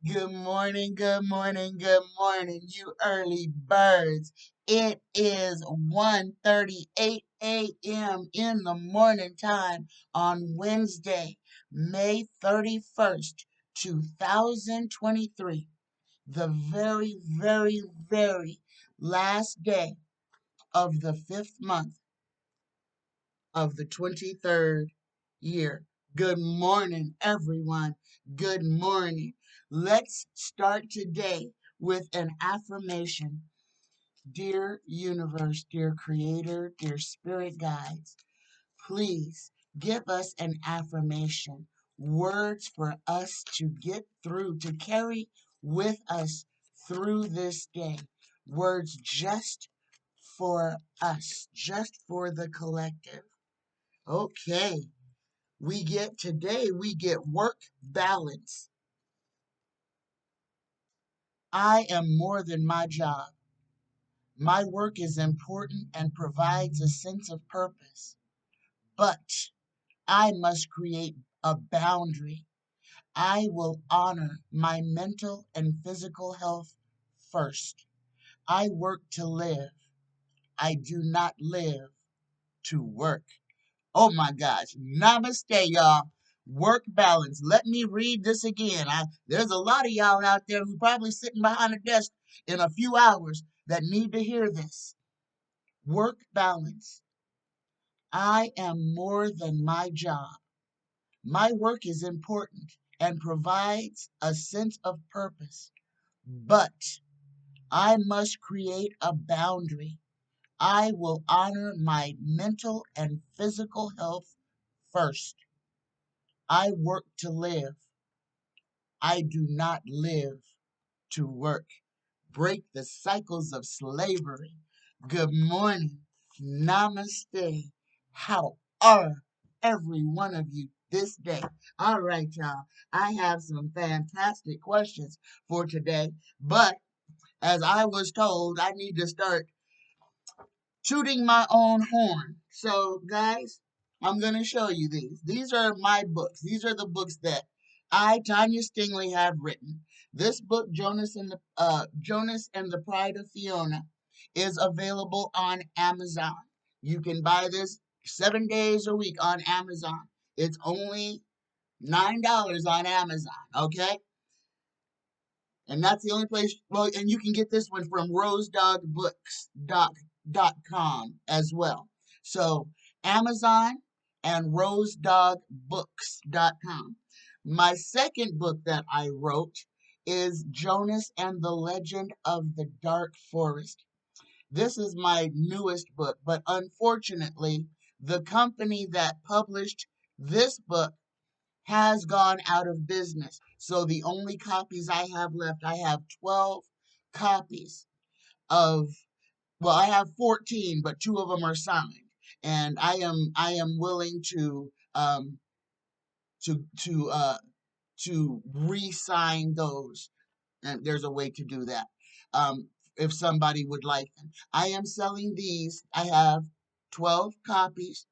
Good morning, good morning, good morning, you early birds. It is 1:38 a.m. in the morning time on Wednesday, May 31st, 2023, the very last day of the fifth month of the 23rd year. Good morning, everyone. Good morning. Let's start today with an affirmation. Dear universe, dear creator, dear spirit guides, please give us an affirmation, words for us to get through, to carry with us through this day. Words just for us, just for the collective. Okay, we get work balance. I am more than my job. My work is important and provides a sense of purpose, but I must create a boundary. I will honor my mental and physical health first. I work to live. I do not live to work. Oh my gosh. Namaste, y'all. Work balance. Let me read this again. There's a lot of y'all out there who probably sitting behind a desk in a few hours that need to hear this. Work balance. I am more than my job. My work is important and provides a sense of purpose, but I must create a boundary. I will honor my mental and physical health first. I work to live. I do not live to work. Break the cycles of slavery. Good morning. Namaste. How are every one of you this day? All right, y'all. I have some fantastic questions for today, but as I was told, I need to start tooting my own horn. So, guys, I'm going to show you these. These are my books. These are the books that I, Tanya Stingley, have written. This book, Jonas and the Pride of Fiona, is available on Amazon. You can buy this 7 days a week on Amazon. It's only $9 on Amazon. Okay, and that's the only place. Well, and you can get this one from rosedogbooks.com as well. So Amazon and rosedogbooks.com. My second book that I wrote is Jonas and the Legend of the Dark Forest. This is my newest book, but unfortunately, the company that published this book has gone out of business. So the only copies I have left, I have 12 copies of, well, I have 14, but two of them are signed. And I am willing to to uh to re-sign those. And there's a way to do that. If somebody would like them. I am selling these. I have 12 copies.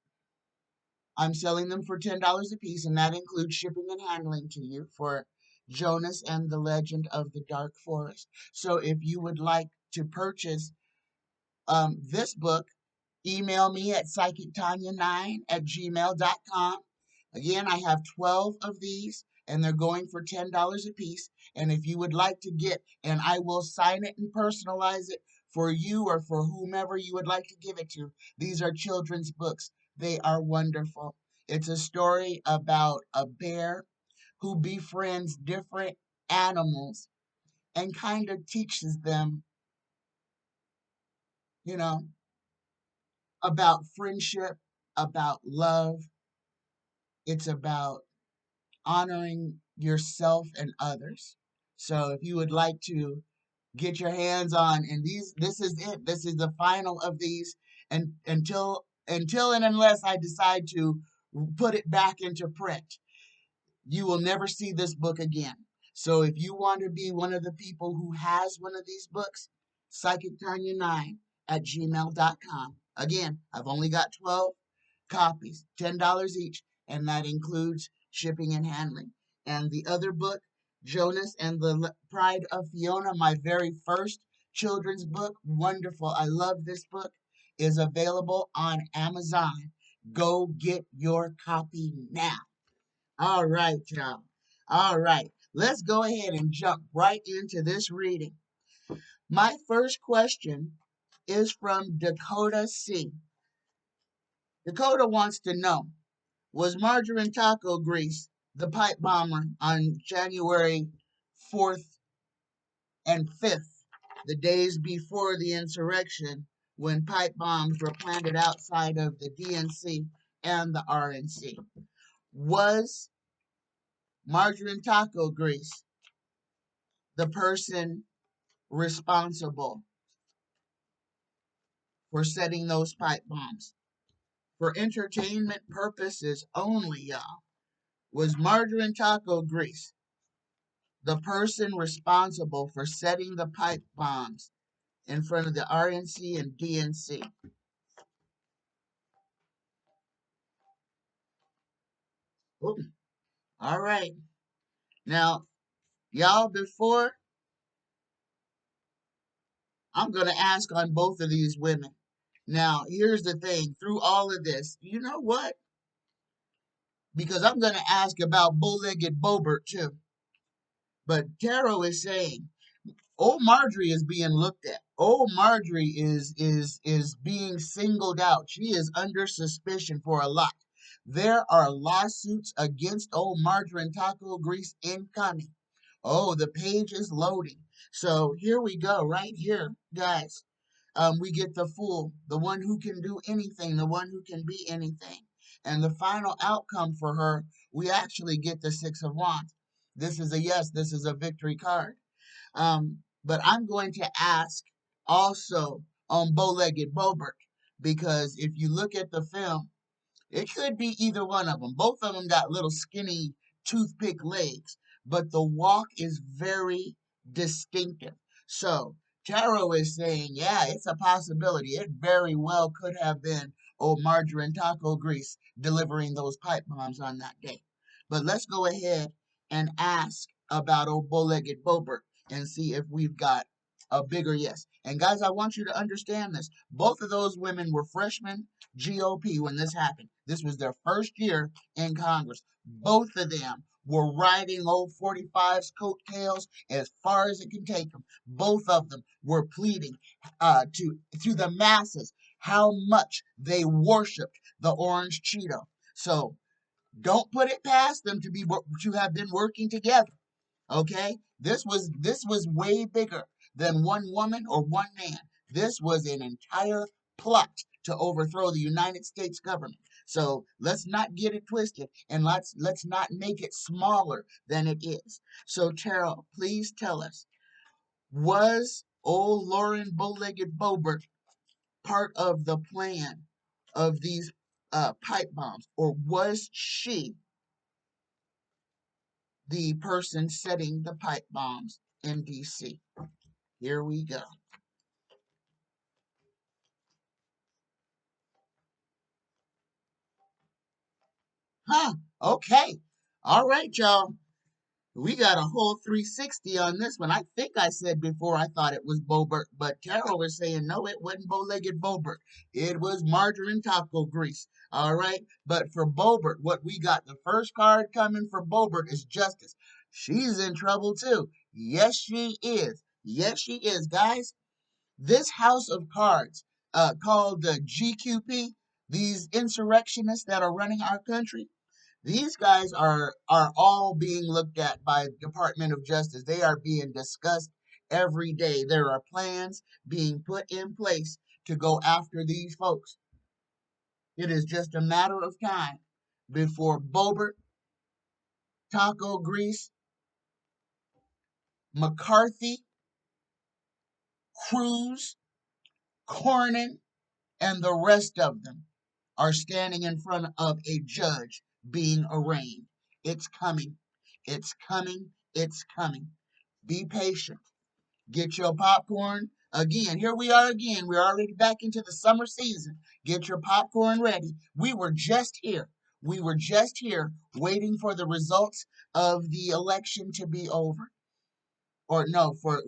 I'm selling them for $10 a piece, and that includes shipping and handling to you for Jonas and the Legend of the Dark Forest. So if you would like to purchase this book, email me at psychictanya9@gmail.com. Again, I have 12 of these, and they're going for $10 a piece. And if you would like to get, and I will sign it and personalize it for you or for whomever you would like to give it to. These are children's books. They are wonderful. It's a story about a bear who befriends different animals and kind of teaches them, you know, about friendship, about love. It's about honoring yourself and others. So if you would like to get your hands on, and this is it. This is the final of these, and until and unless I decide to put it back into print, you will never see this book again. So if you want to be one of the people who has one of these books, psychictanya9@gmail.com. Again, I've only got 12 copies, $10 each, and that includes shipping and handling. And the other book, Jonas and the Pride of Fiona, my very first children's book. Wonderful. I love this book. Is available on Amazon. Go get your copy now. All right, y'all. All right. Let's go ahead and jump right into this reading. My first question is from Dakota C. Dakota wants to know, was margarine taco grease the pipe bomber on January 4th and 5th, the days before the insurrection, when pipe bombs were planted outside of the DNC and the RNC? Was margarine taco grease the person responsible for setting those pipe bombs? For entertainment purposes only, y'all. Was margarine taco grease the person responsible for setting the pipe bombs in front of the RNC and DNC? Ooh, all right. Now, y'all, before I'm going to ask on both of these women. Now, here's the thing. Through all of this, you know what? Because I'm going to ask about Bow-Legged Bobert too. But Taro is saying, old Marjorie is being looked at. Old Marjorie is being singled out. She is under suspicion for a lot. There are lawsuits against old margarine taco grease incoming. Oh, the page is loading. So here we go, right here, guys. We get the fool, the one who can do anything, the one who can be anything. And the final outcome for her, we actually get the Six of Wands. This is a yes, this is a victory card. But I'm going to ask also on Bow-Legged Bobert, because if you look at the film, it could be either one of them. Both of them got little skinny toothpick legs, but the walk is very distinctive. So Taro is saying, yeah, it's a possibility. It very well could have been old margarine taco grease delivering those pipe bombs on that day. But let's go ahead and ask about old Bow-Legged Bobert and see if we've got a bigger yes. And guys, I want you to understand this. Both of those women were freshmen GOP when this happened. This was their first year in Congress. Both of them were riding old 45's coattails as far as it can take them. Both of them were pleading to the masses how much they worshipped the orange Cheeto. So don't put it past them to have been working together. Okay, this was way bigger than one woman or one man. This was an entire plot to overthrow the United States government. So let's not get it twisted, and let's not make it smaller than it is. So Terrell, please tell us, was old Lauren Bow-Legged Bobert part of the plan of these pipe bombs, or was she the person setting the pipe bombs in DC? Here we go. Huh? Okay. All right, y'all. We got a whole 360 on this one. I think I said before I thought it was Bobert, but Carol was saying no, it wasn't Bow-Legged Bobert. It was margarine taco grease. All right. But for Bobert, what we got, the first card coming for Bobert is Justice. She's in trouble too. Yes, she is. Yes, she is, guys. This house of cards, called the GQP, these insurrectionists that are running our country, these guys are all being looked at by Department of Justice. They are being discussed every day. There are plans being put in place to go after these folks. It is just a matter of time before Bobert, Taco Grease, McCarthy, Cruz, Cornyn, and the rest of them are standing in front of a judge being arraigned. It's coming. It's coming. It's coming. Be patient. Get your popcorn. Again, here we are again. We're already back into the summer season. Get your popcorn ready. We were just here. We were just here waiting for the results of the election to be over. Or no, for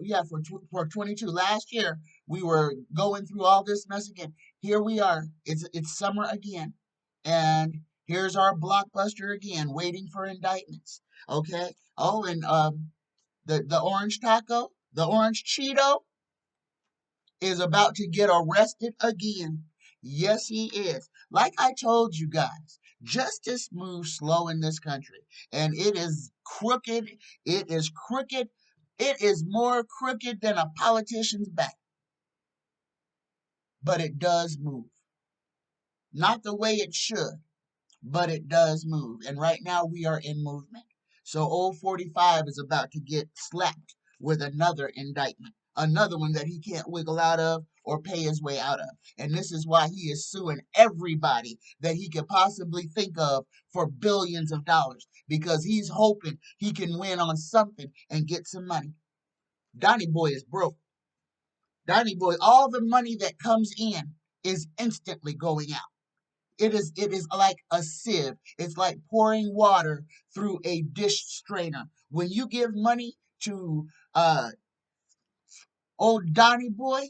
22 last year, we were going through all this mess again. Here we are. It's summer again, and here's our blockbuster again, waiting for indictments. Okay. Oh, and the orange taco, the orange Cheeto, is about to get arrested again. Yes, he is. Like I told you guys, justice moves slow in this country, and it is crooked. It is crooked. It is more crooked than a politician's back, but it does move. Not the way it should, but it does move. And right now we are in movement. So old 45 is about to get slapped with another indictment, another one that he can't wiggle out of or pay his way out of. And this is why he is suing everybody that he could possibly think of for billions of dollars, because he's hoping he can win on something and get some money. Donnie Boy is broke. Donnie Boy, all the money that comes in is instantly going out. It is like a sieve. It's like pouring water through a dish strainer. When you give money to old Donnie Boy,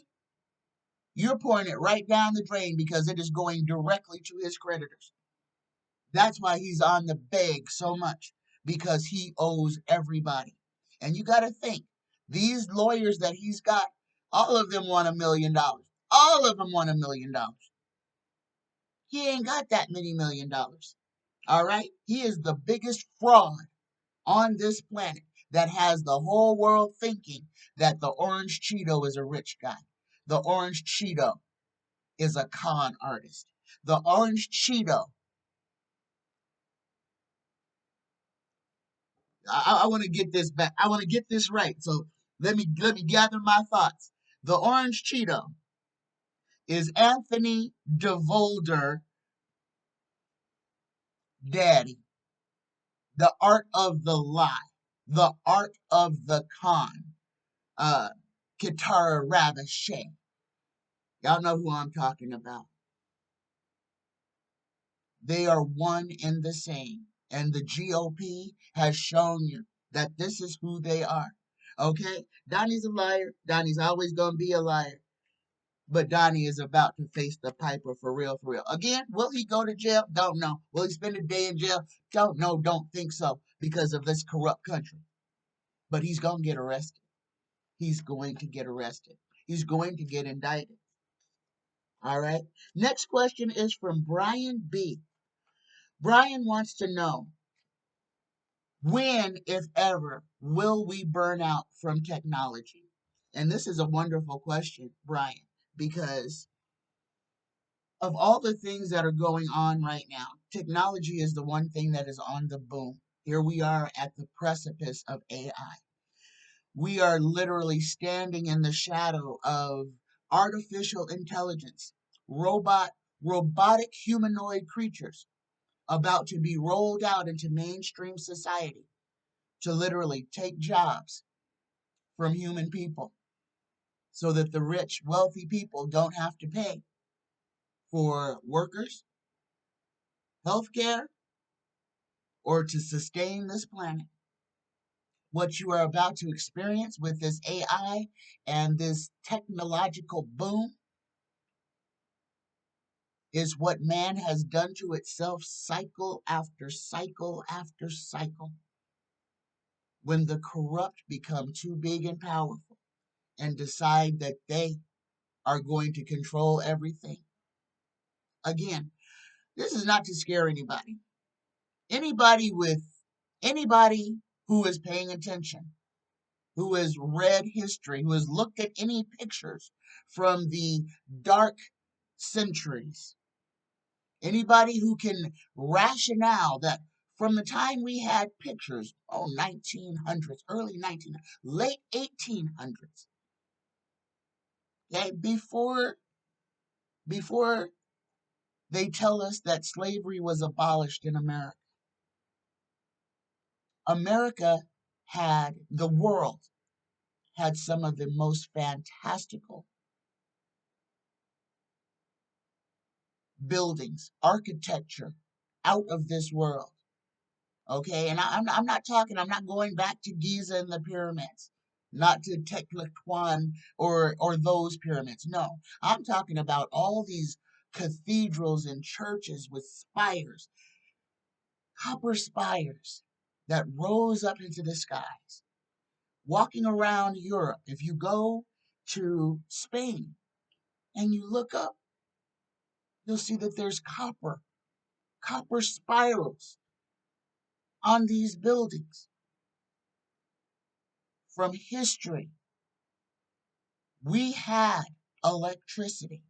you're pouring it right down the drain because it is going directly to his creditors. That's why he's on the beg so much, because he owes everybody. And you got to think, these lawyers that he's got, all of them want $1 million. All of them want $1 million. He ain't got that many $1 million. All right? He is the biggest fraud on this planet that has the whole world thinking that the orange Cheeto is a rich guy. The orange Cheeto is a con artist. The orange Cheeto, I want to get this back. I want to get this right. So let me gather my thoughts. The orange Cheeto is Anthony DeVolder daddy. The art of the lie. The art of the con. uh, Kitara Ravashay. Y'all know who I'm talking about. They are one and the same. And the GOP has shown you that this is who they are. Okay? Donnie's a liar. Donnie's always going to be a liar. But Donnie is about to face the piper for real, for real. Again, will he go to jail? Don't know. Will he spend a day in jail? Don't know. Don't think so because of this corrupt country. But he's going to get arrested. He's going to get arrested. He's going to get indicted. All right. Next question is from Brian B. Brian wants to know, when, if ever, will we burn out from technology? And this is a wonderful question, Brian, because of all the things that are going on right now, technology is the one thing that is on the boom. Here we are at the precipice of AI. We are literally standing in the shadow of artificial intelligence, robotic humanoid creatures about to be rolled out into mainstream society to literally take jobs from human people so that the rich, wealthy people don't have to pay for workers, healthcare, or to sustain this planet. What you are about to experience with this AI and this technological boom is what man has done to itself cycle after cycle after cycle. When the corrupt become too big and powerful and decide that they are going to control everything. Again, this is not to scare anybody. Anybody with anybody who is paying attention, who has read history, who has looked at any pictures from the dark centuries, anybody who can rationale that from the time we had pictures, 1900s, early 1900s, late 1800s, okay, before they tell us that slavery was abolished in America. The world had some of the most fantastical buildings, architecture, out of this world. Okay, and I'm not going back to Giza and the pyramids, not to Teklatuan or those pyramids. No, I'm talking about all these cathedrals and churches with spires, copper spires that rose up into the skies. Walking around Europe, if you go to Spain and you look up, you'll see that there's copper spirals on these buildings from history. We had electricity.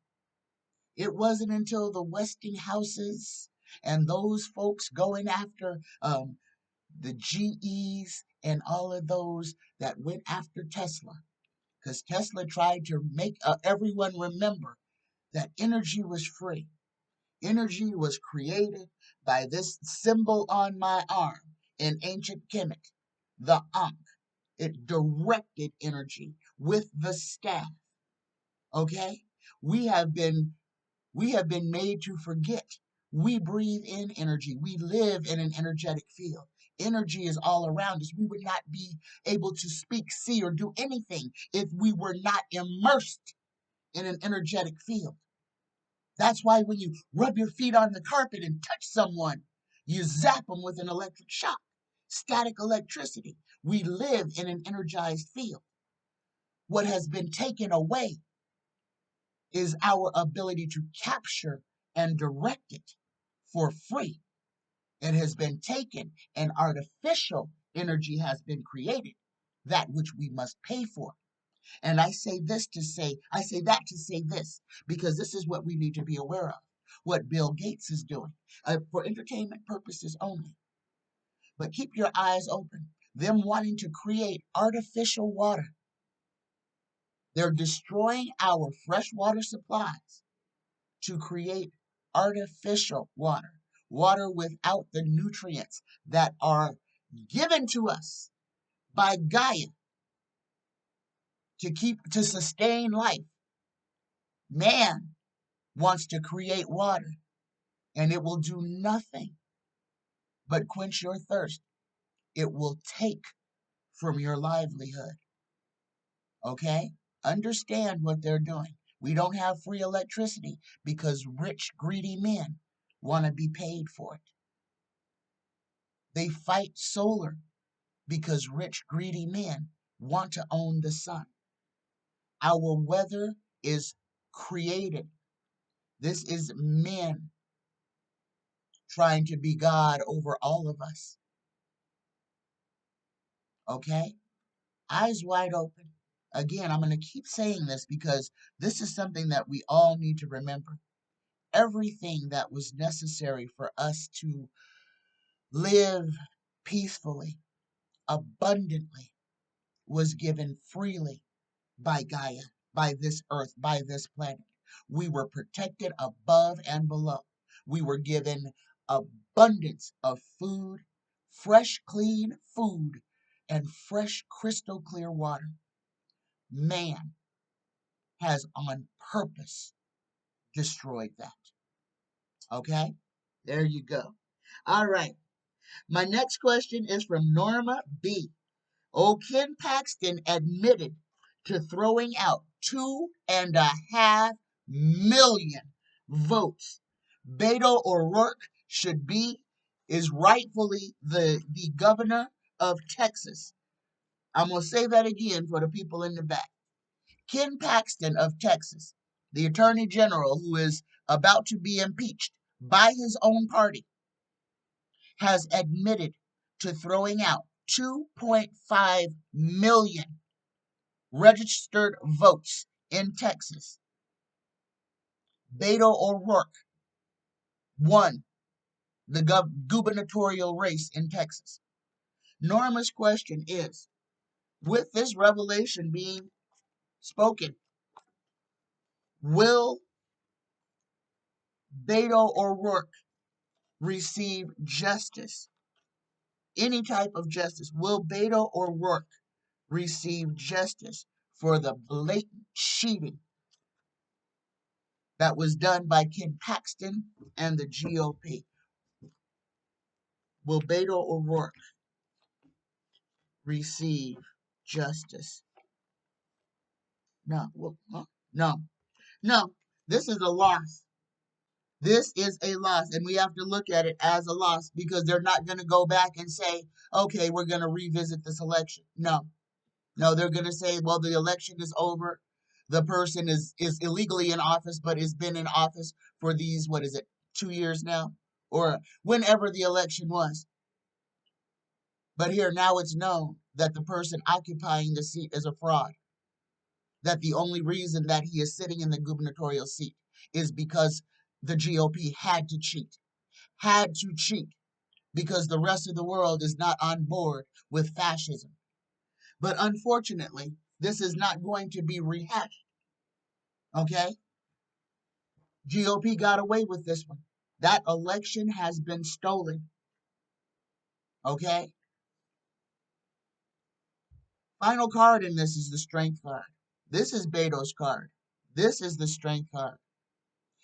It wasn't until the Westinghouses and those folks going after the GEs and all of those that went after Tesla, because Tesla tried to make everyone remember that energy was free. Energy was created by this symbol on my arm in ancient Kemet, the Ankh. It directed energy with the staff. Okay? We have been made to forget. We breathe in energy. We live in an energetic field. Energy is all around us. We would not be able to speak, see, or do anything if we were not immersed in an energetic field. That's why when you rub your feet on the carpet and touch someone, you zap them with an electric shock, static electricity. We live in an energized field. What has been taken away is our ability to capture and direct it for free. It has been taken, and artificial energy has been created, that which we must pay for. And I say that to say this, because this is what we need to be aware of, what Bill Gates is doing, for entertainment purposes only. But keep your eyes open. Them wanting to create artificial water. They're destroying our freshwater supplies to create artificial water, water without the nutrients that are given to us by Gaia to sustain life. Man wants to create water, and it will do nothing but quench your thirst. It will take from your livelihood. Okay? Understand what they're doing. We don't have free electricity because rich, greedy men want to be paid for it. They fight solar because rich, greedy men want to own the sun. Our weather is created. This is men trying to be God over all of us. Okay? Eyes wide open. Again, I'm going to keep saying this because this is something that we all need to remember. Everything that was necessary for us to live peacefully, abundantly, was given freely by Gaia, by this earth, by this planet. We were protected above and below. We were given abundance of food, fresh, clean food, and fresh, crystal clear water. Man has on purpose destroyed that. Okay? There you go. All right. My next question is from Norma B. Ken Paxton admitted to throwing out 2.5 million votes. Beto O'Rourke is rightfully the governor of Texas. I'm going to say that again for the people in the back. Ken Paxton of Texas, the attorney general who is about to be impeached by his own party, has admitted to throwing out 2.5 million registered votes in Texas. Beto O'Rourke won the gubernatorial race in Texas. Norma's question is, with this revelation being spoken, will Beto O'Rourke receive justice? Any type of justice? Will Beto O'Rourke receive justice for the blatant cheating that was done by Ken Paxton and the GOP? Will Beto O'Rourke receive justice? No. No. No. This is a loss. This is a loss, and we have to look at it as a loss because they're not going to go back and say, okay, we're going to revisit this election. No. No, they're going to say, well, the election is over. The person is illegally in office, but has been in office for these, what is it, 2 years now? Or whenever the election was. But here, now it's known that the person occupying the seat is a fraud. That the only reason that he is sitting in the gubernatorial seat is because the GOP had to cheat. Had to cheat because the rest of the world is not on board with fascism. But unfortunately, this is not going to be rehashed. Okay? GOP got away with this one. That election has been stolen. Okay? Final card in this is the strength card. This is Beto's card. This is the strength card.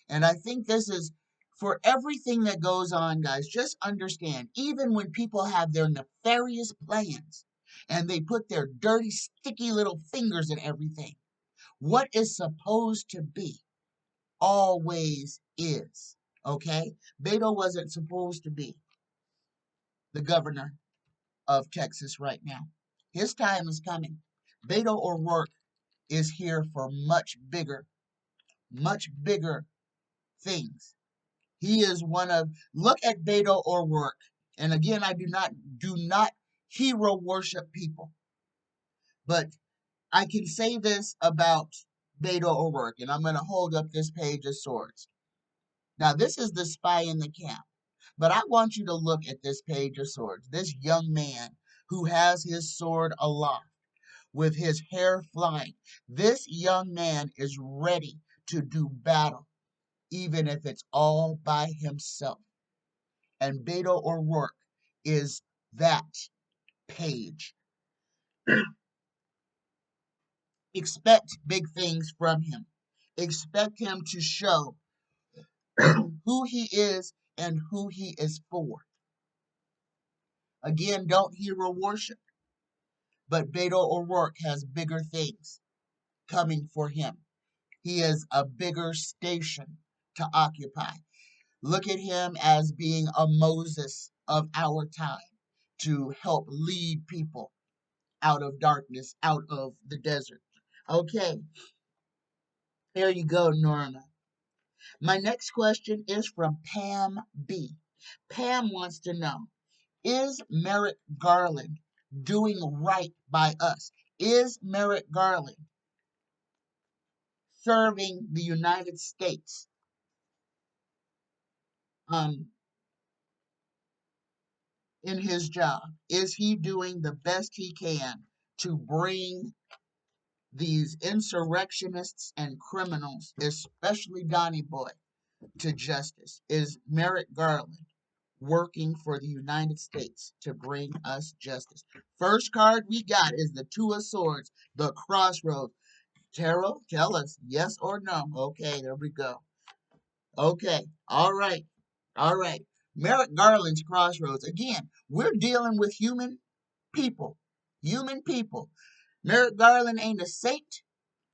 And I think this is for everything that goes on, guys. Just understand, even when people have their nefarious plans and they put their dirty, sticky little fingers in everything, what is supposed to be always is. Okay? Beto wasn't supposed to be the governor of Texas right now. His time is coming. Beto O'Rourke is here for much bigger things. He is one of, look at Beto O'Rourke. And again, I do not hero worship people. But I can say this about Beto O'Rourke, and I'm going to hold up this page of swords. Now, this is the spy in the camp. But I want you to look at this page of swords. This young man who has his sword aloft with his hair flying. This young man is ready to do battle, even if it's all by himself. And Beto O'Rourke is that page. Expect big things from him. Expect him to show who he is and who he is for. Again, don't hero worship. But Beto O'Rourke has bigger things coming for him. He has a bigger station to occupy. Look at him as being a Moses of our time to help lead people out of darkness, out of the desert. Okay, there you go, Norma. My next question is from Pam B. Pam wants to know, is Merrick Garland doing right by us? Is Merrick Garland serving the United States in his job? Is he doing the best he can to bring these insurrectionists and criminals, especially Donnie Boy, to justice? Is Merrick Garland working for the United States to bring us justice? First card we got is the Two of Swords, the Crossroads. Tarot, tell us yes or no. Okay, there we go. Okay, all right, all right. Merrick Garland's Crossroads. Again, we're dealing with human people. Human people. Merrick Garland ain't a saint.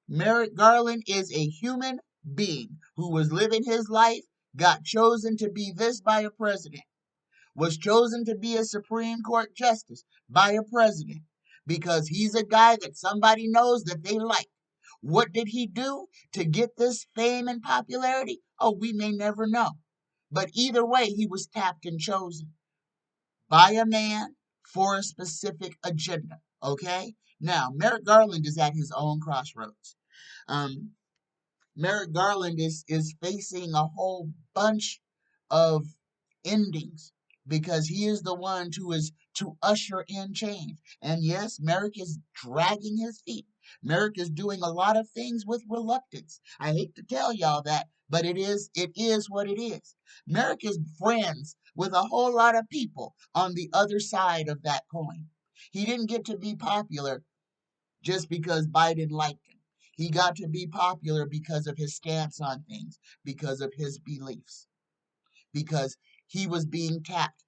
Merrick Garland is a human being who was living his life, got chosen to be this by a president, was chosen to be a Supreme Court justice by a president because he's a guy that somebody knows that they like. What did he do to get this fame and popularity? Oh, we may never know. But either way, he was tapped and chosen by a man for a specific agenda. Okay? Now, Merrick Garland is at his own crossroads. Um, Merrick Garland is facing a whole bunch of endings because he is the one who is to usher in change. And yes, Merrick is dragging his feet. Merrick is doing a lot of things with reluctance. I hate to tell y'all that, but it is what it is. Merrick is friends with a whole lot of people on the other side of that coin. He didn't get to be popular just because Biden liked him. He got to be popular because of his stance on things, because of his beliefs, because he was being tapped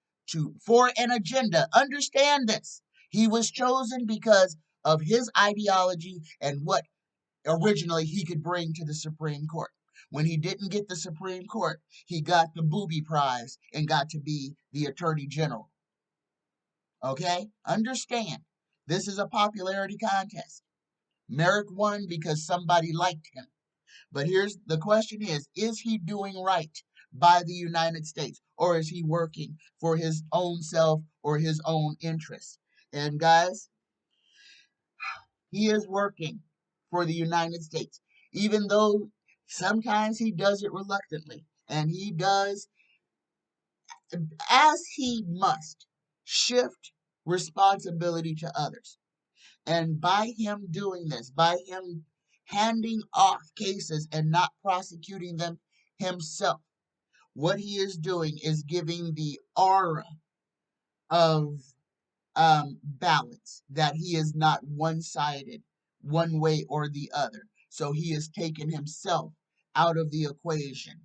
for an agenda. Understand this. He was chosen because of his ideology and what originally he could bring to the Supreme Court. When he didn't get the Supreme Court, he got the booby prize and got to be the Attorney General. Okay? Understand. This is a popularity contest. Merrick won because somebody liked him. But here's the question is he doing right by the United States? Or is he working for his own self or his own interests? And guys, he is working for the United States, even though sometimes he does it reluctantly. And he does, as he must, shift responsibility to others. And by him doing this, by him handing off cases and not prosecuting them himself, what he is doing is giving the aura of balance, that he is not one-sided, one way or the other. So he has taken himself out of the equation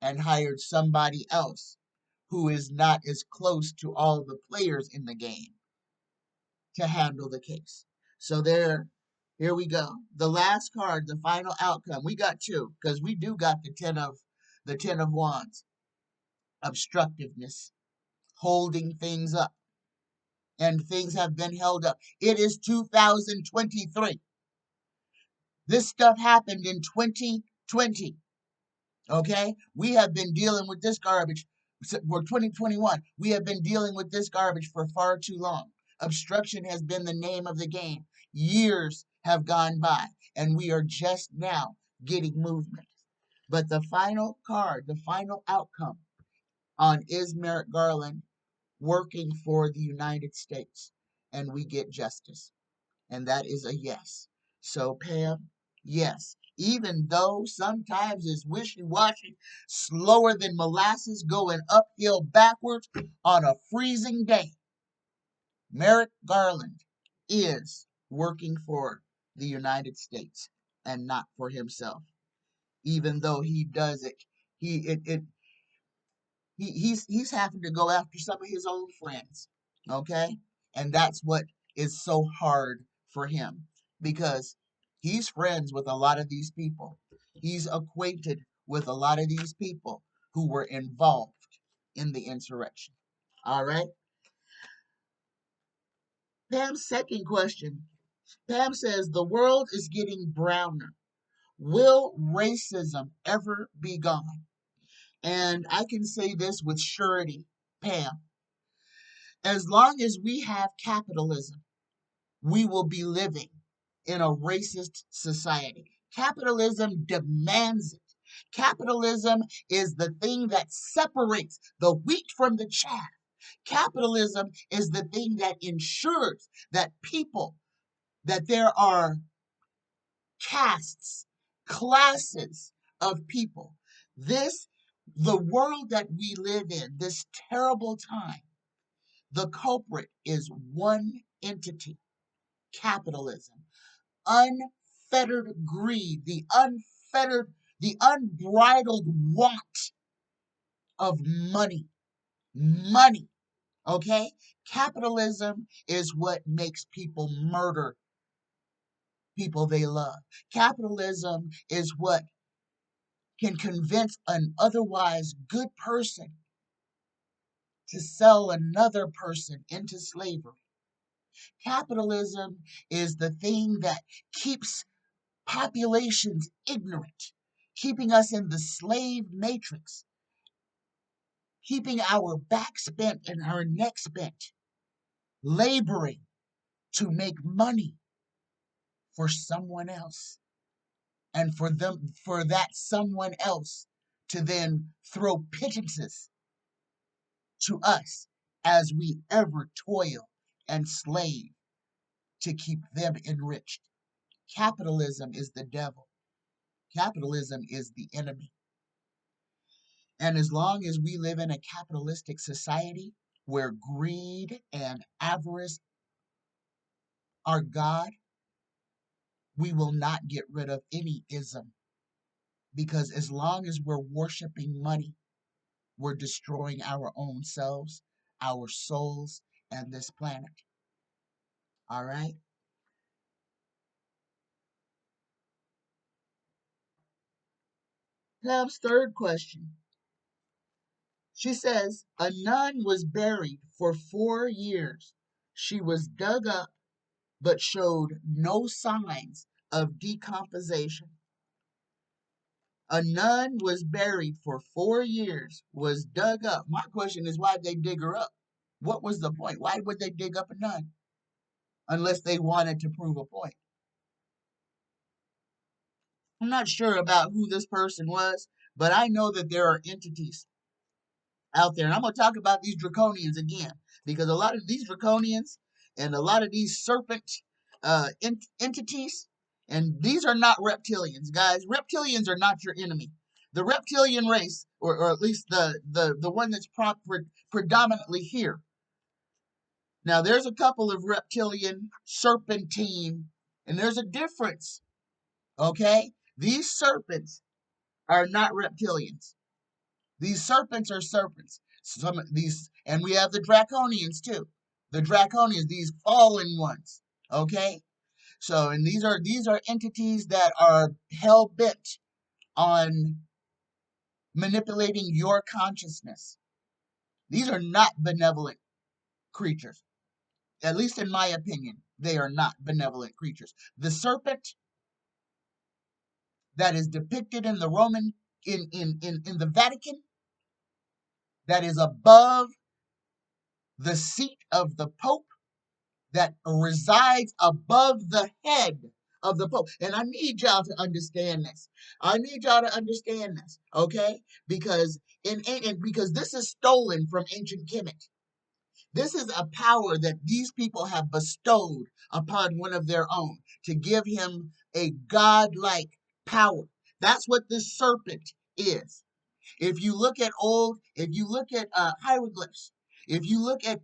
and hired somebody else who is not as close to all the players in the game to handle the case. So here we go. The last card, the final outcome. We got two, because we do got the 10 of wands. Obstructiveness, holding things up. And things have been held up. It is 2023. This stuff happened in 2020. Okay? We have been dealing with this garbage for 2021. We have been dealing with this garbage for far too long. Obstruction has been the name of the game. Years have gone by, and we are just now getting movement. But the final card, the final outcome on is Merrick Garland working for the United States, and we get justice. And that is a yes. So, Pam, yes, even though sometimes it's wishy-washy, slower than molasses going uphill backwards on a freezing day, Merrick Garland is working for the United States and not for himself. Even though he does it, he's having to go after some of his own friends. Okay? And that's what is so hard for him, because he's friends with a lot of these people. He's acquainted with a lot of these people who were involved in the insurrection. All right? Pam's second question. Pam says, the world is getting browner. Will racism ever be gone? And I can say this with surety, Pam. As long as we have capitalism, we will be living in a racist society. Capitalism demands it. Capitalism is the thing that separates the wheat from the chaff. Capitalism is the thing that ensures that that there are castes, classes of people. The world that we live in, this terrible time, the culprit is one entity: capitalism. Unfettered greed, the unbridled want of money. Money, okay? Capitalism is what makes people murder people they love. Capitalism is what can convince an otherwise good person to sell another person into slavery. Capitalism is the thing that keeps populations ignorant, keeping us in the slave matrix, keeping our backs bent and our necks bent, laboring to make money for someone else, and for that someone else to then throw pittances to us as we ever toil and slave to keep them enriched. Capitalism is the devil. Capitalism is the enemy. And as long as we live in a capitalistic society where greed and avarice are God, we will not get rid of any ism. Because as long as we're worshiping money, we're destroying our own selves, our souls, and this planet. All right? Pam's third question. She says, a nun was buried for 4 years. She was dug up but showed no signs of decomposition. A nun was buried for 4 years, was dug up. My question is, why'd they dig her up? What was the point? Why would they dig up a nun? Unless they wanted to prove a point. I'm not sure about who this person was, but I know that there are entities out there. And I'm going to talk about these draconians again, because a lot of these draconians and a lot of these serpent entities, and these are not reptilians, guys. Reptilians are not your enemy. The reptilian race, or at least the one that's predominantly here. Now, there's a couple of reptilian, serpentine, and there's a difference, okay? These serpents are not reptilians. These serpents are serpents. Some of these, and we have the draconians too. The draconians, these fallen ones. Okay, so and these are entities that are hell bent on manipulating your consciousness. These are not benevolent creatures. At least in my opinion, they are not benevolent creatures. The serpent that is depicted in the Roman in the Vatican, that is above the seat of the Pope, that resides above the head of the Pope. And I need y'all to understand this. I need y'all to understand this, okay? Because because this is stolen from ancient Kemet. This is a power that these people have bestowed upon one of their own to give him a godlike power. That's what this serpent is. If you look at hieroglyphs, if you look at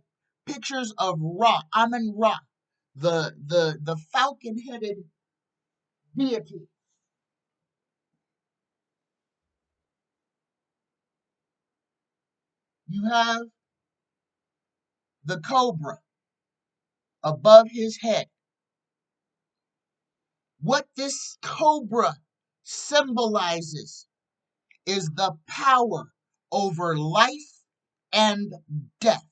pictures of Ra, Amun Ra, the falcon-headed deity, you have the cobra above his head. What this cobra symbolizes is the power over life and death.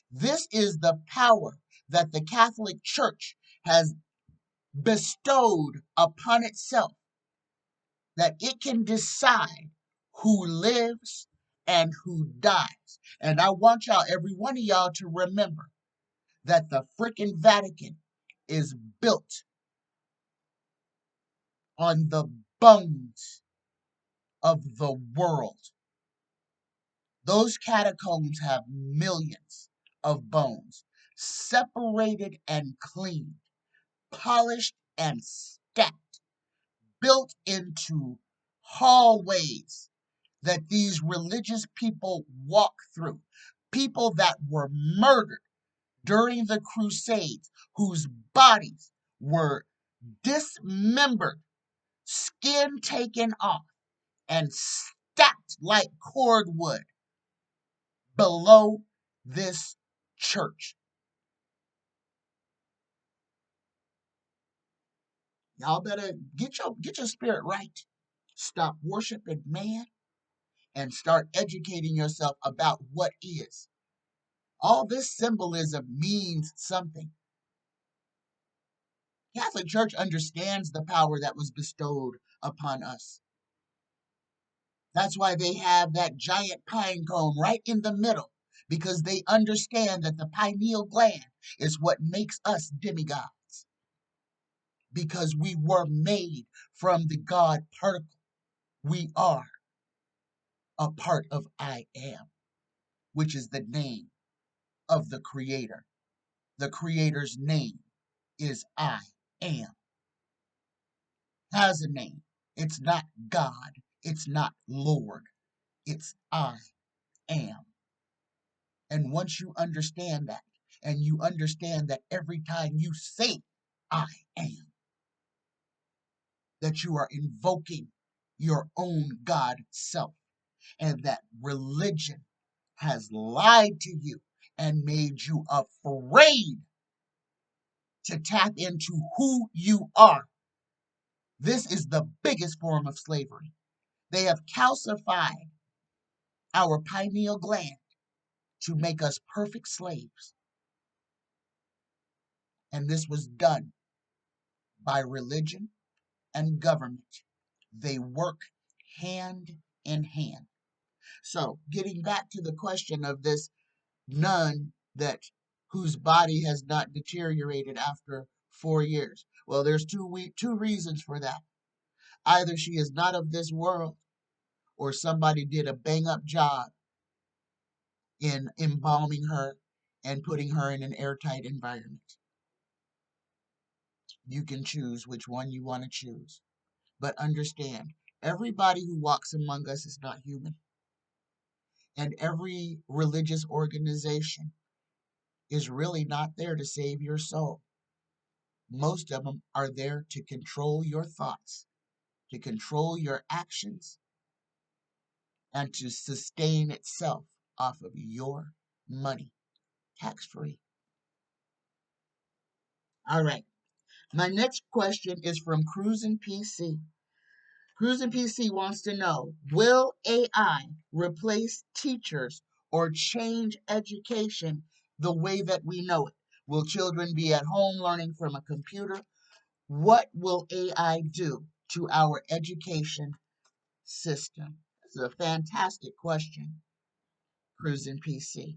This is the power that the Catholic Church has bestowed upon itself, that it can decide who lives and who dies. And I want y'all, every one of y'all, to remember that the freaking Vatican is built on the bones of the world. Those catacombs have millions of bones, separated and cleaned, polished and stacked, built into hallways that these religious people walk through. People that were murdered during the Crusades, whose bodies were dismembered, skin taken off, and stacked like cordwood below this church. Y'all better get your spirit right. Stop worshiping man and start educating yourself about what is. All this symbolism means something. Catholic Church understands the power that was bestowed upon us. That's why they have that giant pine cone right in the middle, because they understand that the pineal gland is what makes us demigods, because we were made from the God particle. We are a part of I am, which is the name of the Creator. The Creator's name is I am. Has a name. It's not God. It's not Lord. It's I am. And once you understand that, and you understand that every time you say I am, that you are invoking your own God self, and that religion has lied to you and made you afraid to tap into who you are. This is the biggest form of slavery. They have calcified our pineal gland to make us perfect slaves. And this was done by religion and government. They work hand in hand. So, getting back to the question of this nun that whose body has not deteriorated after 4 years. Well, there's two reasons for that. Either she is not of this world, or somebody did a bang up job in embalming her and putting her in an airtight environment. You can choose which one you want to choose. But understand, everybody who walks among us is not human. And every religious organization is really not there to save your soul. Most of them are there to control your thoughts, to control your actions, and to sustain itself off of your money, tax free. All right. My next question is from Cruisin' PC. Cruisin' PC wants to know, will AI replace teachers or change education the way that we know it? Will children be at home learning from a computer? What will AI do to our education system? This is a fantastic question, Cruisin' PC.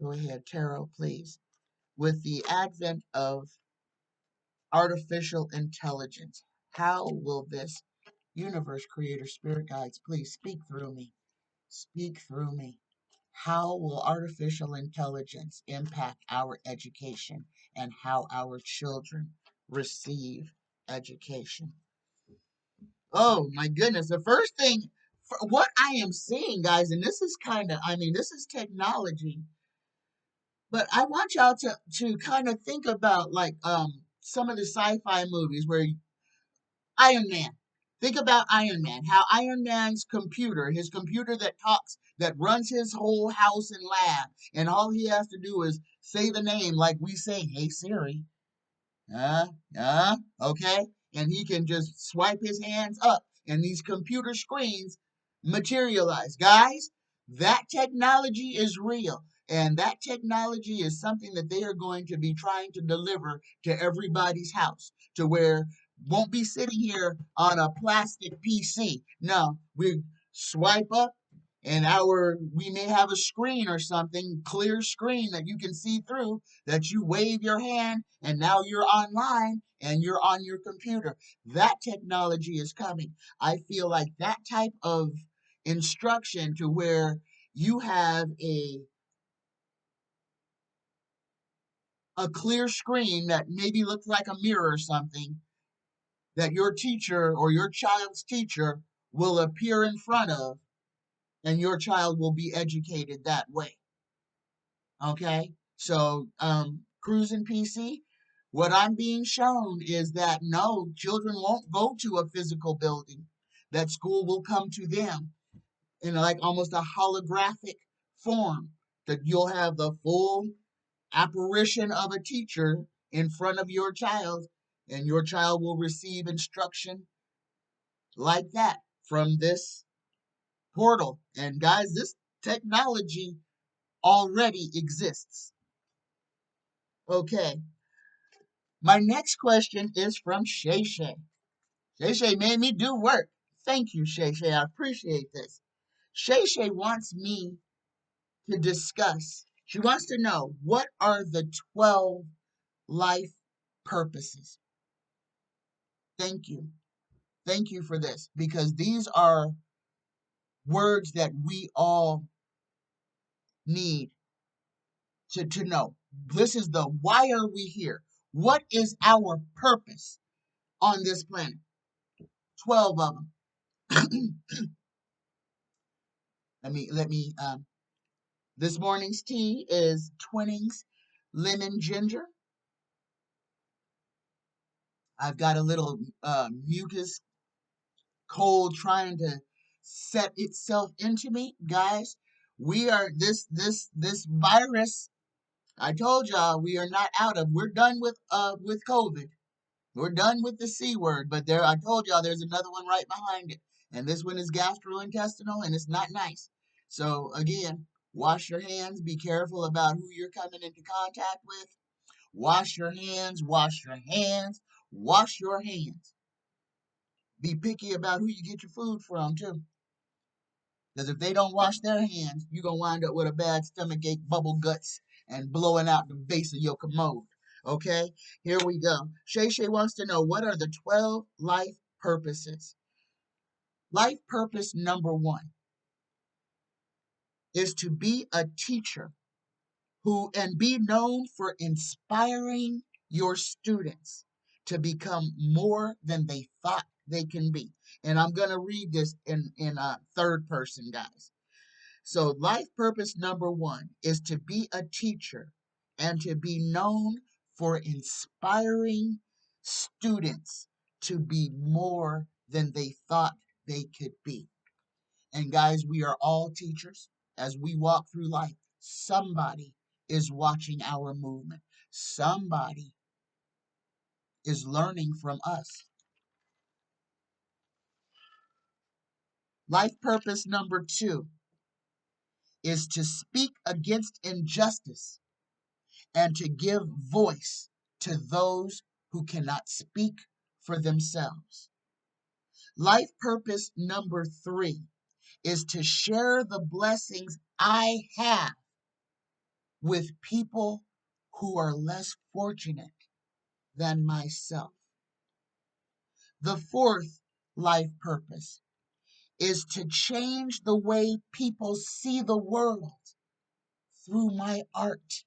Go ahead, Taro, please. With the advent of artificial intelligence, how will this universe creator spirit guides, please speak through me? Speak through me. How will artificial intelligence impact our education and how our children receive education? Oh my goodness. The first thing, what I am seeing, guys, and this is kind of, this is technology, but I want y'all to kind of think about like some of the sci-fi movies where Iron Man. Think about Iron Man, how Iron Man's computer, his computer that talks, that runs his whole house and lab, and all he has to do is say the name like we say, "Hey Siri." Okay? And he can just swipe his hands up and these computer screens materialize. Guys, that technology is real. And that technology is something that they are going to be trying to deliver to everybody's house to where won't be sitting here on a plastic PC. No, we swipe up and we may have a screen or something, clear screen that you can see through, that you wave your hand and now you're online and you're on your computer. That technology is coming. I feel like that type of instruction to where you have a clear screen that maybe looks like a mirror or something that your teacher or your child's teacher will appear in front of, and your child will be educated that way. Okay? So, Cruising PC, what I'm being shown is that no, children won't go to a physical building, that school will come to them in like almost a holographic form, that you'll have the full apparition of a teacher in front of your child, and your child will receive instruction like that from this portal. And guys, this technology already exists. Okay. My next question is from Shay Shay. Shay Shay made me do work. Thank you, Shay Shay. I appreciate this. Shay Shay wants me to discuss. She wants to know, what are the 12 life purposes? Thank you. Thank you for this, because these are words that we all need to know. This is the why are we here? What is our purpose on this planet? 12 of them. let me this morning's tea is Twinings lemon ginger. I've got a little mucus cold trying to set itself into me. Guys, We are this virus. I told y'all we are not out of. We're done with COVID. We're done with the C word, but there I told y'all there's another one right behind it. And this one is gastrointestinal and it's not nice. So again, wash your hands, be careful about who you're coming into contact with. Wash your hands, wash your hands, wash your hands. Be picky about who you get your food from too. Because if they don't wash their hands, you're going to wind up with a bad stomach ache, bubble guts, and blowing out the base of your commode. Okay, here we go. Shay Shay wants to know, what are the 12 life purposes? Life purpose number one is to be a teacher who and be known for inspiring your students to become more than they thought they can be. And I'm going to read this in third person, guys. So, life purpose number one is to be a teacher and to be known for inspiring students to be more than they thought they could be. And, guys, we are all teachers. As we walk through life, somebody is watching our movement, somebody is learning from us. Life purpose number two is to speak against injustice and to give voice to those who cannot speak for themselves. Life purpose number three is to share the blessings I have with people who are less fortunate than myself. The fourth life purpose is to change the way people see the world through my art.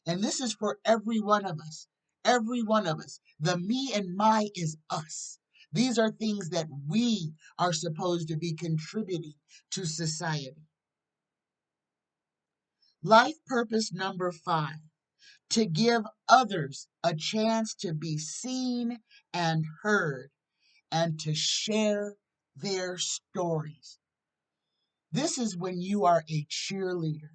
And this is for every one of us. Every one of us. The me and my is us. These are things that we are supposed to be contributing to society. Life purpose number five, to give others a chance to be seen and heard and to share their stories. This is when you are a cheerleader,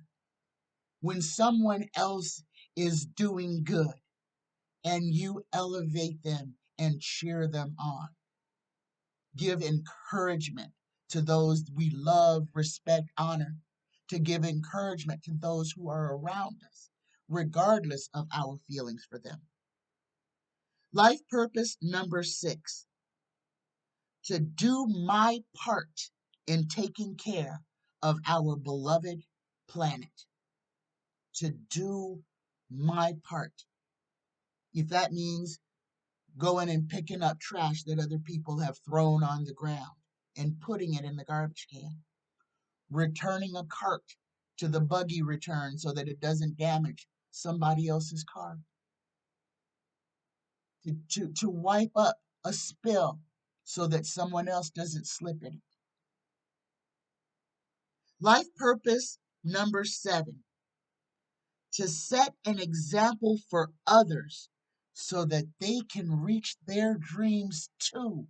when someone else is doing good and you elevate them and cheer them on. Give encouragement to those we love, respect, honor, to give encouragement to those who are around us, regardless of our feelings for them. Life purpose number six, to do my part in taking care of our beloved planet. To do my part. If that means going and picking up trash that other people have thrown on the ground and putting it in the garbage can, returning a cart to the buggy return so that it doesn't damage somebody else's car, to wipe up a spill so that someone else doesn't slip in it. Life purpose number seven, to set an example for others so that they can reach their dreams too.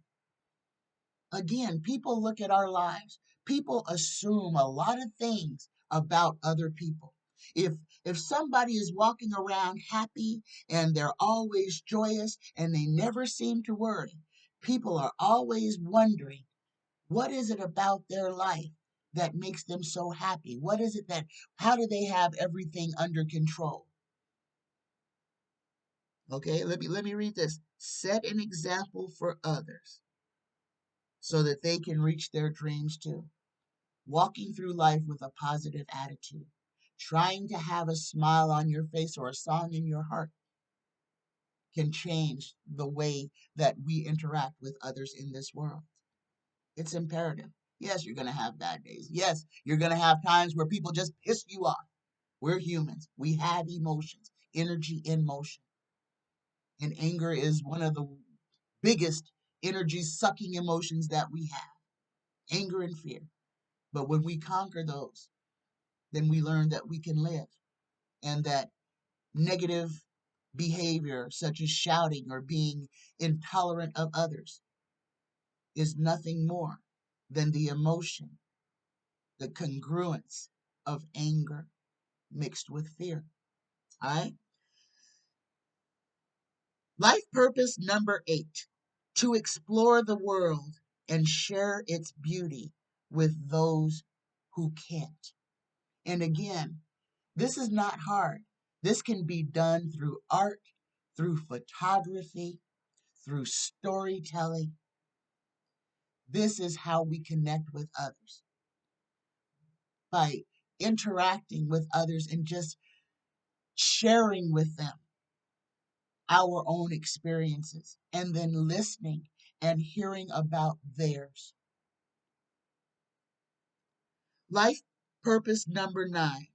Again, people look at our lives. People assume a lot of things about other people. If if somebody is walking around happy and they're always joyous and they never seem to worry, people are always wondering, what is it about their life that makes them so happy? What is it that, how do they have everything under control? Okay, let me read this. Set an example for others so that they can reach their dreams too. Walking through life with a positive attitude, trying to have a smile on your face or a song in your heart can change the way that we interact with others in this world. It's imperative. Yes, you're going to have bad days. Yes, you're going to have times where people just piss you off. We're humans. We have emotions, energy in motion. And anger is one of the biggest energy sucking emotions that we have, anger and fear. But when we conquer those, then we learn that we can live and that negative behavior, such as shouting or being intolerant of others, is nothing more than the emotion, the congruence of anger mixed with fear. All right. Life purpose number 8, to explore the world and share its beauty with those who can't. And again, this is not hard. This can be done through art, through photography, through storytelling. This is how we connect with others, by interacting with others and just sharing with them our own experiences and then listening and hearing about theirs. Life purpose number 9,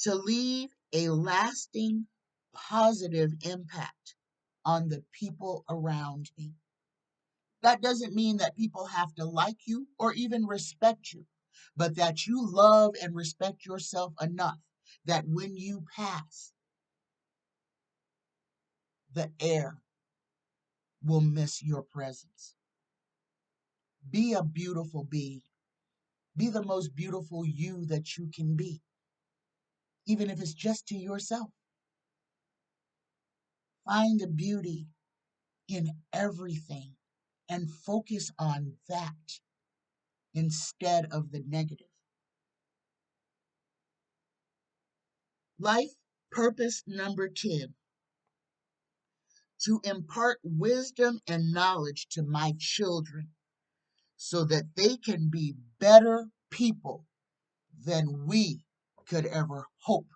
to leave a lasting positive impact on the people around me. That doesn't mean that people have to like you or even respect you, but that you love and respect yourself enough that when you pass, the air will miss your presence. Be a beautiful being. Be the most beautiful you that you can be, even if it's just to yourself. Find the beauty in everything and focus on that instead of the negative. Life purpose number 10, to impart wisdom and knowledge to my children so that they can be better people than we could ever hope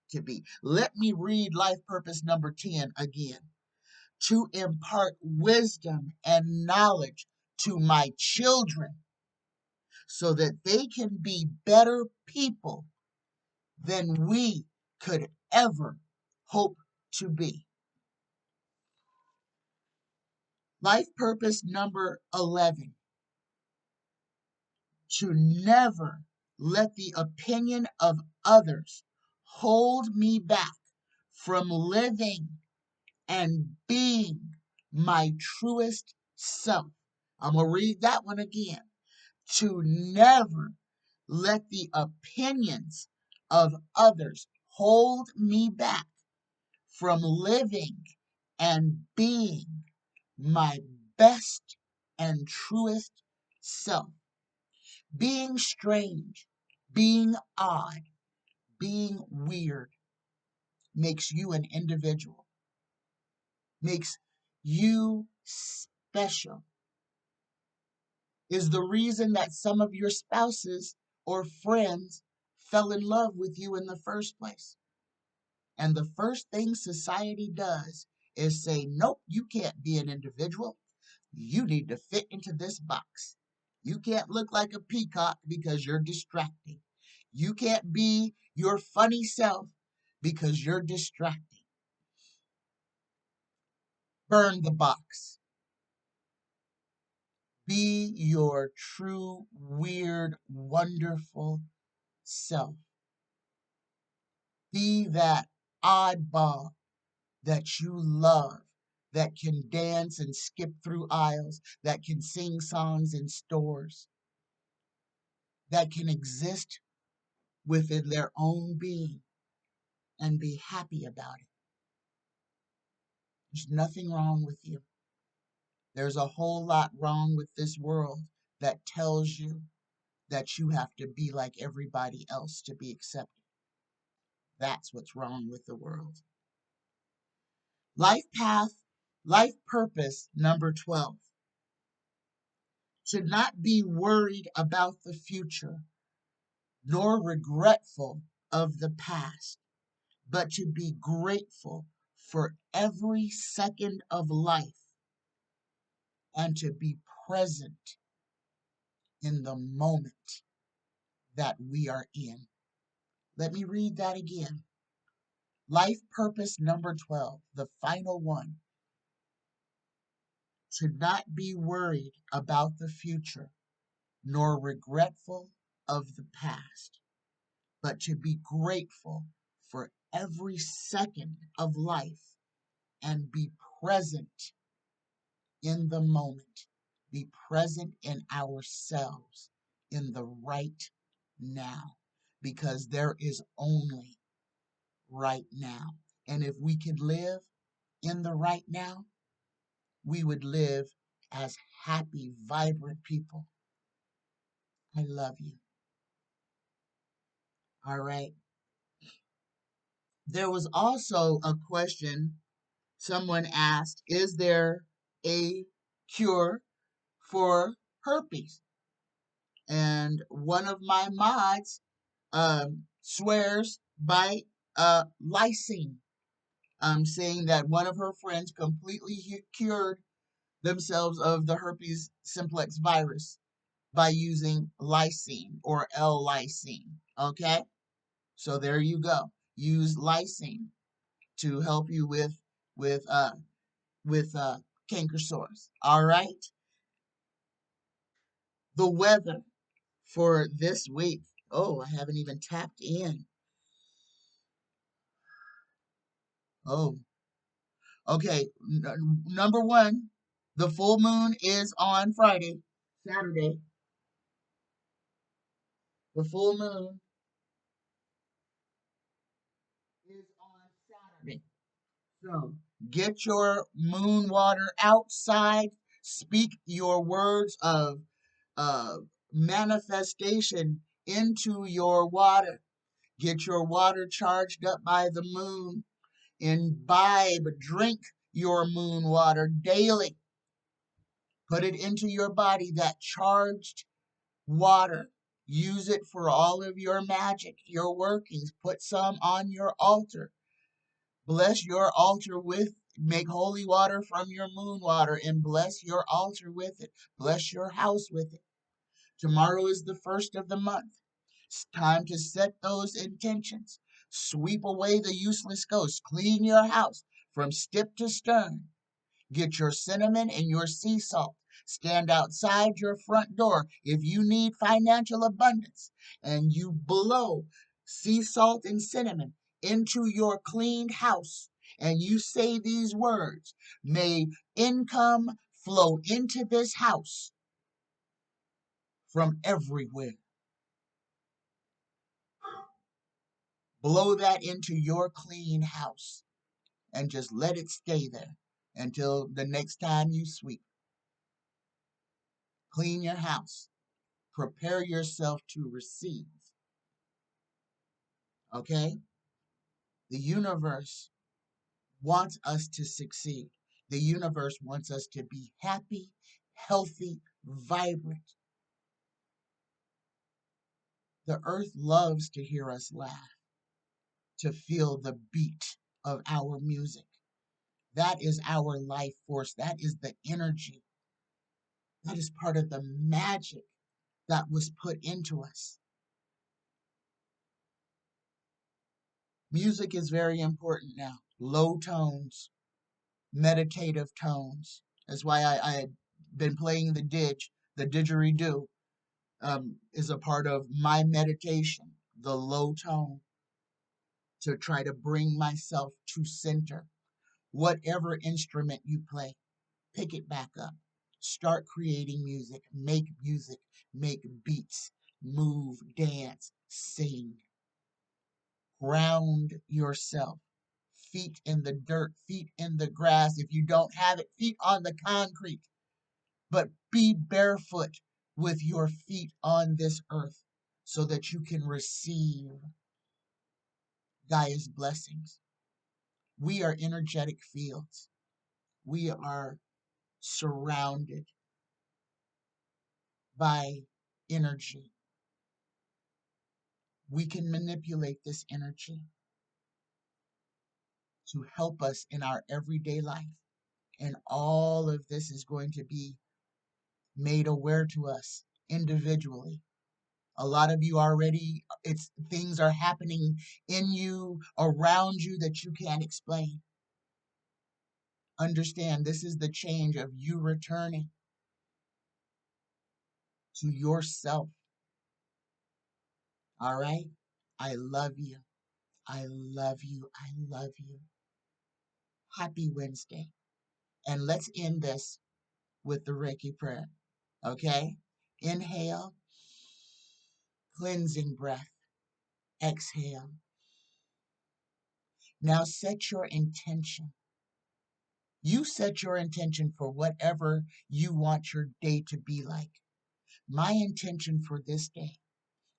to be. Let me read life purpose number 10 again. To impart wisdom and knowledge to my children so that they can be better people than we could ever hope to be. Life purpose number 11, to never let the opinion of others hold me back from living and being my truest self. I'm going to read that one again. To never let the opinions of others hold me back from living and being my best and truest self. Being strange, being odd, being weird makes you an individual, makes you special, is the reason that some of your spouses or friends fell in love with you in the first place. And the first thing society does is say, nope, you can't be an individual. You need to fit into this box. You can't look like a peacock because you're distracting. You can't be your funny self because you're distracting. Burn the box. Be your true, weird, wonderful self. Be that oddball that you love, that can dance and skip through aisles, that can sing songs in stores, that can exist within their own being and be happy about it. There's nothing wrong with you. There's a whole lot wrong with this world that tells you that you have to be like everybody else to be accepted. That's what's wrong with the world. Life path, life purpose number 12. To not be worried about the future, nor regretful of the past, but to be grateful for every second of life and to be present in the moment that we are in. Let me read that again. Life purpose number 12, the final one. To not be worried about the future, nor regretful of the past, but to be grateful for every second of life and be present in the moment. Be present in ourselves in the right now. because there is only right now. And if we could live in the right now, we would live as happy, vibrant people. I love you. All right. There was also a question someone asked: is there a cure for herpes? And one of my mods swears by lysine, saying that one of her friends completely cured themselves of the herpes simplex virus by using lysine or L-lysine. Okay, so there you go. Use lysine to help you with uh with canker sores. All right. The weather for this week. Oh, I haven't even tapped in. Oh, okay. Number one, the full moon is on Friday, Saturday. The full moon is on Saturday. So get your moon water outside. Speak your words of uh, manifestation into your water. Get your water charged up by the moon. Imbibe, drink your moon water daily. Put it into your body, that charged water. Use it for all of your magic, your workings. Put some on your altar. Bless your altar with, make holy water from your moon water and bless your altar with it. Bless your house with it. Tomorrow is the first of the month. It's time to set those intentions. Sweep away the useless ghosts. Clean your house from step to stern. Get your cinnamon and your sea salt. Stand outside your front door if you need financial abundance, and you blow sea salt and cinnamon into your cleaned house. And you say these words: may income flow into this house from everywhere. Blow that into your clean house and just let it stay there until the next time you sweep. Clean your house. Prepare yourself to receive. Okay? The universe wants us to succeed. The universe wants us to be happy, healthy, vibrant. The earth loves to hear us laugh, to feel the beat of our music. That is our life force. That is the energy. That is part of the magic that was put into us. Music is very important now. Low tones, meditative tones. That's why I had been playing the didgeridoo is a part of my meditation, the low tone, to try to bring myself to center. Whatever instrument you play, pick it back up. Start creating music, make beats, move, dance, sing. Ground yourself. Feet in the dirt, feet in the grass. If you don't have it, feet on the concrete. But be barefoot with your feet on this earth so that you can receive Gaia's blessings. We are energetic fields. We are surrounded by energy. We can manipulate this energy to help us in our everyday life. And all of this is going to be made aware to us individually. A lot of you already, it's things are happening in you, around you that you can't explain. Understand, this is the change of you returning to yourself. All right? I love you. I love you. I love you. Happy Wednesday. And let's end this with the Reiki prayer. Okay? Inhale, cleansing breath. Exhale. Now set your intention. You set your intention for whatever you want your day to be like. My intention for this day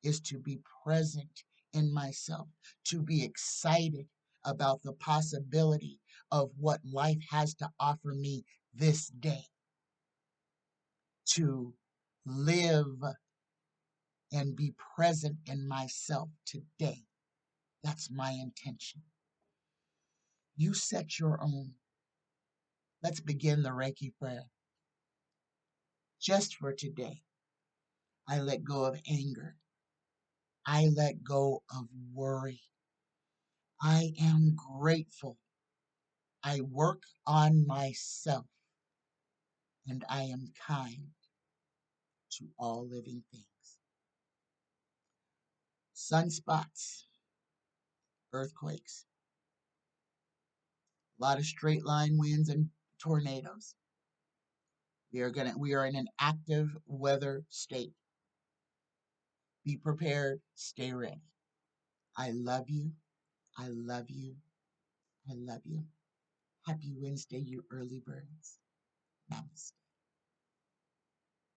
is to be present in myself, to be excited about the possibility of what life has to offer me this day, to live and be present in myself today. That's my intention. You set your own. Let's begin the Reiki prayer. Just for today, I let go of anger. I let go of worry. I am grateful. I work on myself and I am kind to all living things. Sunspots, earthquakes, a lot of straight line winds and tornadoes. We are in an active weather state. Be prepared, stay ready. I love you. I love you. I love you. Happy Wednesday, you early birds. Namaste.